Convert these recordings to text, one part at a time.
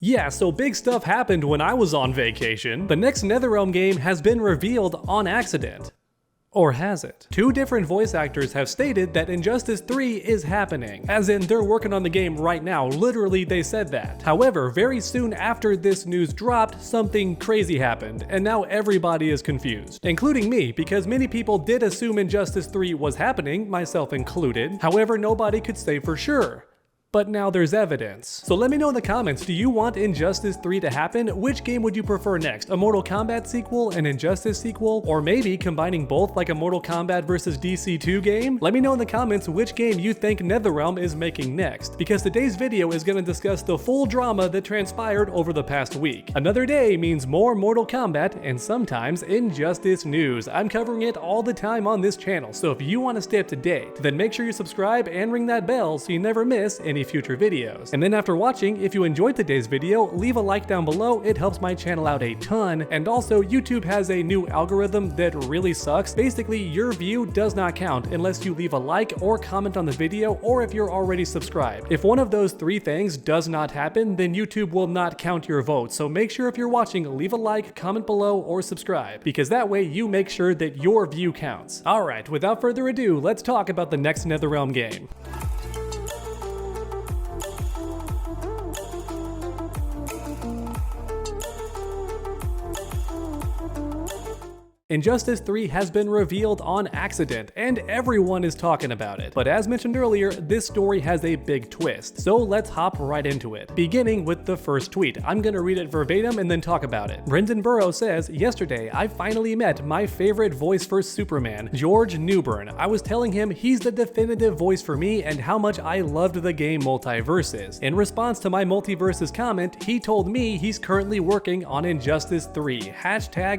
Yeah, so big stuff happened when I was on vacation. The next NetherRealm game has been revealed on accident. Or has it? Two different voice actors have stated that Injustice 3 is happening, as in they're working on the game right now. Literally, they said that. However, very soon after this news dropped, something crazy happened, and now everybody is confused, including me, because many people did assume Injustice 3 was happening, myself included. However, nobody could say for sure. But now there's evidence. So let me know in the comments, do you want Injustice 3 to happen? Which game would you prefer next? A Mortal Kombat sequel, an Injustice sequel, or maybe combining both like a Mortal Kombat vs DC2 game? Let me know in the comments which game you think NetherRealm is making next, because today's video is going to discuss the full drama that transpired over the past week. Another day means more Mortal Kombat and sometimes Injustice news. I'm covering it all the time on this channel, so if you want to stay up to date, then make sure you subscribe and ring that bell so you never miss any future videos. And then after watching, if you enjoyed today's video, leave a like down below, it helps my channel out a ton. And also, YouTube has a new algorithm that really sucks. Basically, your view does not count unless you leave a like or comment on the video, or if you're already subscribed. If one of those three things does not happen, then YouTube will not count your vote. So make sure if you're watching, leave a like, comment below, or subscribe, because that way you make sure that your view counts. Alright, without further ado, let's talk about the next NetherRealm game. Injustice 3 has been revealed on accident, and everyone is talking about it. But as mentioned earlier, this story has a big twist, so let's hop right into it. Beginning with the first tweet. I'm gonna read it verbatim and then talk about it. Brendan Burrow says, "Yesterday, I finally met my favorite voice for Superman, George Newbern. I was telling him he's the definitive voice for me and how much I loved the game Multiverses. In response to my Multiverses comment, he told me he's currently working on Injustice 3,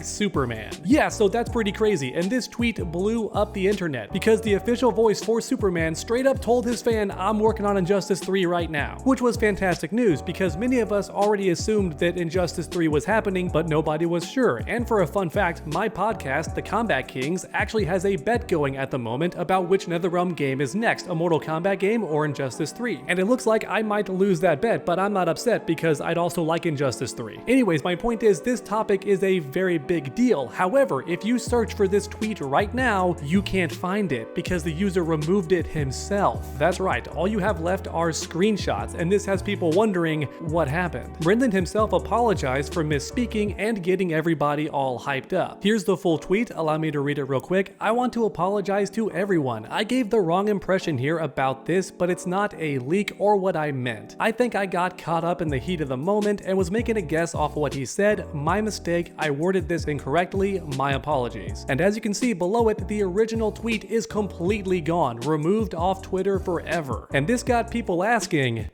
#Superman. Yes, so that's pretty crazy, and this tweet blew up the internet because the official voice for Superman straight up told his fan, "I'm working on Injustice 3 right now," which was fantastic news because many of us already assumed that Injustice 3 was happening, but nobody was sure. And for a fun fact, my podcast, The Combat Kings, actually has a bet going at the moment about which NetherRealm game is next, a Mortal Kombat game or Injustice 3. And it looks like I might lose that bet, but I'm not upset because I'd also like Injustice 3. Anyways, my point is this topic is a very big deal. However, if you search for this tweet right now, you can't find it because the user removed it himself. That's right, all you have left are screenshots, and this has people wondering what happened. Brendan himself apologized for misspeaking and getting everybody all hyped up. Here's the full tweet, allow me to read it real quick. "I want to apologize to everyone. I gave the wrong impression here about this, but it's not a leak or what I meant. I think I got caught up in the heat of the moment and was making a guess off what he said. My mistake, I worded this incorrectly, my apologies." And as you can see below it, the original tweet is completely gone, removed off Twitter forever. And this got people asking,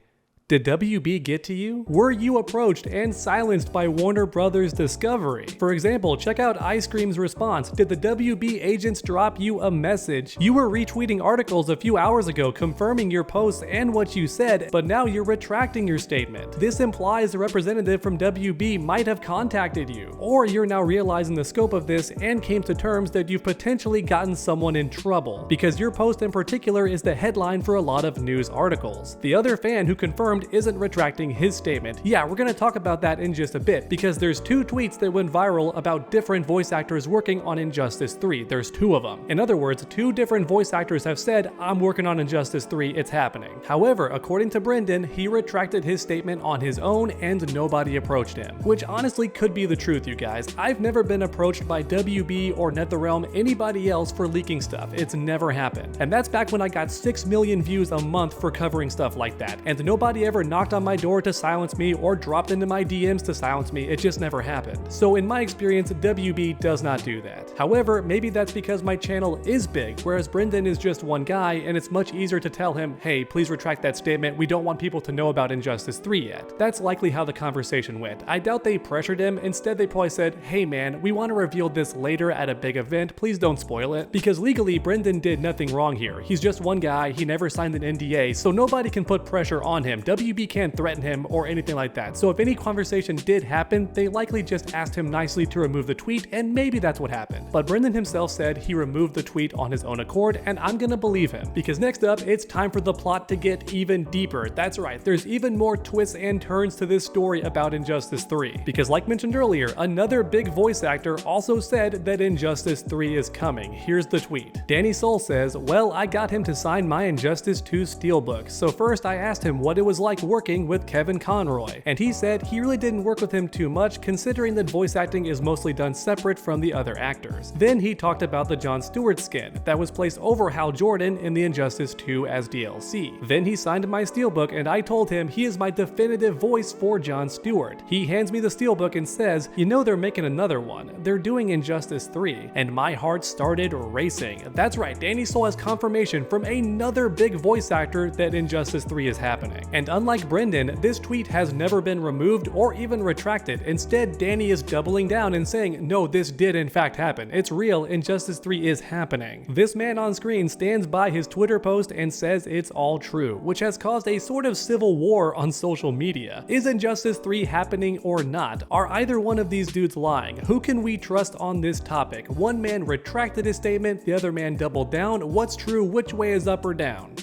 did WB get to you? Were you approached and silenced by Warner Brothers Discovery? For example, check out Ice Cream's response. Did the WB agents drop you a message? You were retweeting articles a few hours ago confirming your posts and what you said, but now you're retracting your statement. This implies a representative from WB might have contacted you. Or you're now realizing the scope of this and came to terms that you've potentially gotten someone in trouble, because your post in particular is the headline for a lot of news articles. The other fan who confirmed isn't retracting his statement. Yeah, we're gonna talk about that in just a bit, because there's two tweets that went viral about different voice actors working on Injustice 3. There's two of them. In other words, two different voice actors have said, "I'm working on Injustice 3, it's happening." However, according to Brendan, he retracted his statement on his own and nobody approached him. Which honestly could be the truth, you guys. I've never been approached by WB or NetherRealm, anybody else, for leaking stuff. It's never happened. And that's back when I got 6 million views a month for covering stuff like that. And nobody ever knocked on my door to silence me or dropped into my DMs to silence me. It just never happened. So in my experience, WB does not do that. However, maybe that's because my channel is big, whereas Brendan is just one guy, and it's much easier to tell him, "Hey, please retract that statement. We don't want people to know about Injustice 3 yet." That's likely how the conversation went. I doubt they pressured him. Instead, they probably said, "Hey man, we want to reveal this later at a big event. Please don't spoil it." Because legally, Brendan did nothing wrong here. He's just one guy. He never signed an NDA, so nobody can put pressure on him. WB can't threaten him or anything like that, so if any conversation did happen, they likely just asked him nicely to remove the tweet, and maybe that's what happened. But Brendan himself said he removed the tweet on his own accord, and I'm gonna believe him, because next up, it's time for the plot to get even deeper. That's right, there's even more twists and turns to this story about Injustice 3, because like mentioned earlier, another big voice actor also said that Injustice 3 is coming. Here's the tweet. Danny Soul says, "Well, I got him to sign my Injustice 2 steelbook, so first I asked him what it was like working with Kevin Conroy, and he said he really didn't work with him too much considering that voice acting is mostly done separate from the other actors." Then he talked about the Jon Stewart skin that was placed over Hal Jordan in the Injustice 2 as DLC. Then he signed my steelbook and I told him he is my definitive voice for Jon Stewart. He hands me the steelbook and says, "You know they're making another one. They're doing Injustice 3. And my heart started racing. That's right, Danny Soul has confirmation from another big voice actor that Injustice 3 is happening. And unlike Brendan, this tweet has never been removed or even retracted. Instead, Danny is doubling down and saying, no, this did in fact happen. It's real, Injustice 3 is happening. This man on screen stands by his Twitter post and says it's all true, which has caused a sort of civil war on social media. Is Injustice 3 happening or not? Are either one of these dudes lying? Who can we trust on this topic? One man retracted his statement, the other man doubled down. What's true? Which way is up or down?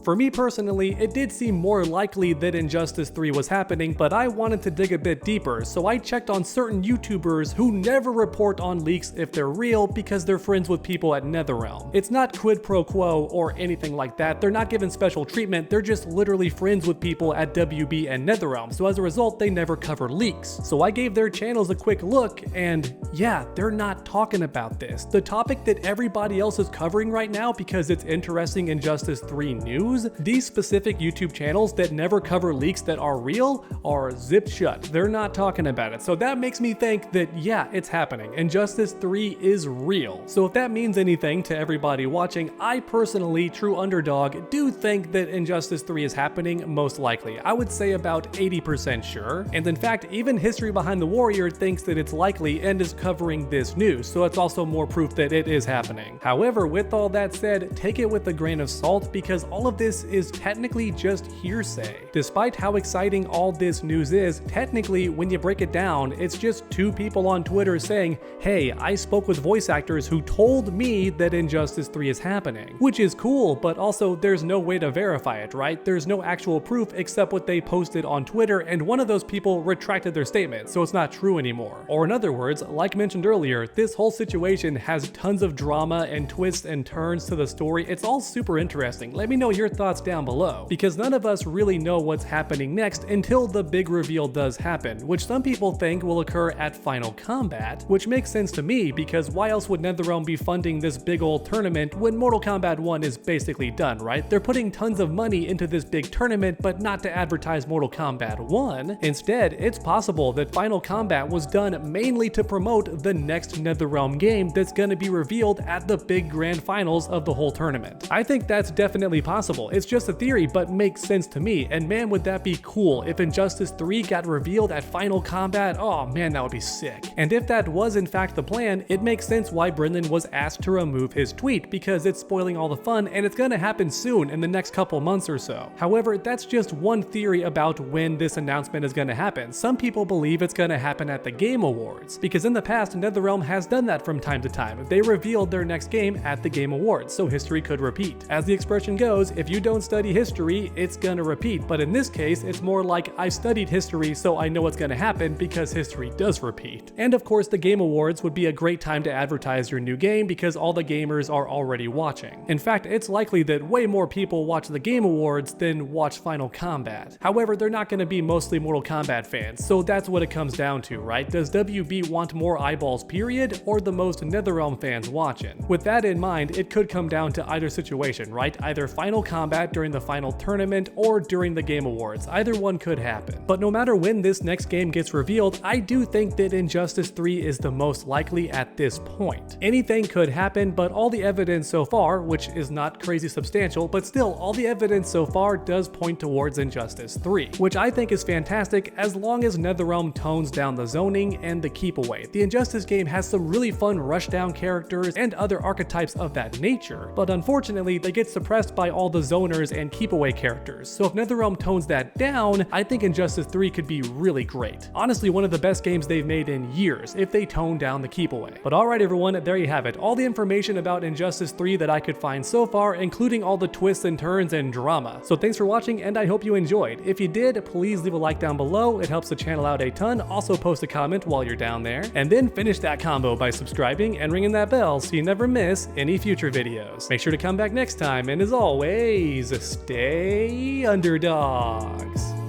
For me personally, it did seem more likely that Injustice 3 was happening, but I wanted to dig a bit deeper, so I checked on certain YouTubers who never report on leaks if they're real because they're friends with people at NetherRealm. It's not quid pro quo or anything like that, they're not given special treatment, they're just literally friends with people at WB and NetherRealm, so as a result they never cover leaks. So I gave their channels a quick look, and yeah, they're not talking about this. The topic that everybody else is covering right now because it's interesting Injustice 3 news, these specific YouTube channels that never cover leaks that are real are zipped shut. They're not talking about it. So that makes me think that yeah, it's happening. Injustice 3 is real. So if that means anything to everybody watching, I personally, true underdog, do think that Injustice 3 is happening most likely. I would say about 80% sure. And in fact, even History Behind the Warrior thinks that it's likely and is covering this news. So it's also more proof that it is happening. However, with all that said, take it with a grain of salt because all of this is technically just hearsay. Despite how exciting all this news is, technically when you break it down, it's just two people on Twitter saying, hey, I spoke with voice actors who told me that Injustice 3 is happening. Which is cool, but also there's no way to verify it, right? There's no actual proof except what they posted on Twitter, and one of those people retracted their statement, so it's not true anymore. Or in other words, like mentioned earlier, this whole situation has tons of drama and twists and turns to the story. It's all super interesting. Let me know your thoughts down below, because none of us really know what's happening next until the big reveal does happen, which some people think will occur at Final Combat, which makes sense to me because why else would NetherRealm be funding this big old tournament when Mortal Kombat 1 is basically done, right? They're putting tons of money into this big tournament, but not to advertise Mortal Kombat 1. Instead, it's possible that Final Combat was done mainly to promote the next NetherRealm game that's gonna be revealed at the big grand finals of the whole tournament. I think that's definitely possible. It's just a theory, but makes sense to me, and man, would that be cool if Injustice 3 got revealed at Final Combat. Oh man, that would be sick. And if that was in fact the plan, it makes sense why Brendan was asked to remove his tweet, because it's spoiling all the fun and it's gonna happen soon in the next couple months or so. However, that's just one theory about when this announcement is gonna happen. Some people believe it's gonna happen at the Game Awards, because in the past NetherRealm has done that from time to time. They revealed their next game at the Game Awards, so history could repeat. As the expression goes, if you don't study history, it's gonna repeat, but in this case, it's more like I studied history so I know what's gonna happen because history does repeat. And of course, the Game Awards would be a great time to advertise your new game because all the gamers are already watching. In fact, it's likely that way more people watch the Game Awards than watch Final Combat. However, they're not gonna be mostly Mortal Kombat fans, so that's what it comes down to, right? Does WB want more eyeballs period, or the most NetherRealm fans watching? With that in mind, it could come down to either situation, right? Either Final Combat during the final tournament or during the Game Awards. Either one could happen. But no matter when this next game gets revealed, I do think that Injustice 3 is the most likely at this point. Anything could happen, but all the evidence so far, which is not crazy substantial, but still all the evidence so far does point towards Injustice 3, which I think is fantastic as long as NetherRealm tones down the zoning and the keep away. The Injustice game has some really fun rushdown characters and other archetypes of that nature, but unfortunately they get suppressed by all the zoners and keep away characters. So if NetherRealm tones that down, I think Injustice 3 could be really great. Honestly, one of the best games they've made in years if they tone down the keep away. But alright everyone, there you have it. All the information about Injustice 3 that I could find so far, including all the twists and turns and drama. So thanks for watching, and I hope you enjoyed. If you did, please leave a like down below. It helps the channel out a ton. Also post a comment while you're down there. And then finish that combo by subscribing and ringing that bell so you never miss any future videos. Make sure to come back next time, and as always, stay underdogs.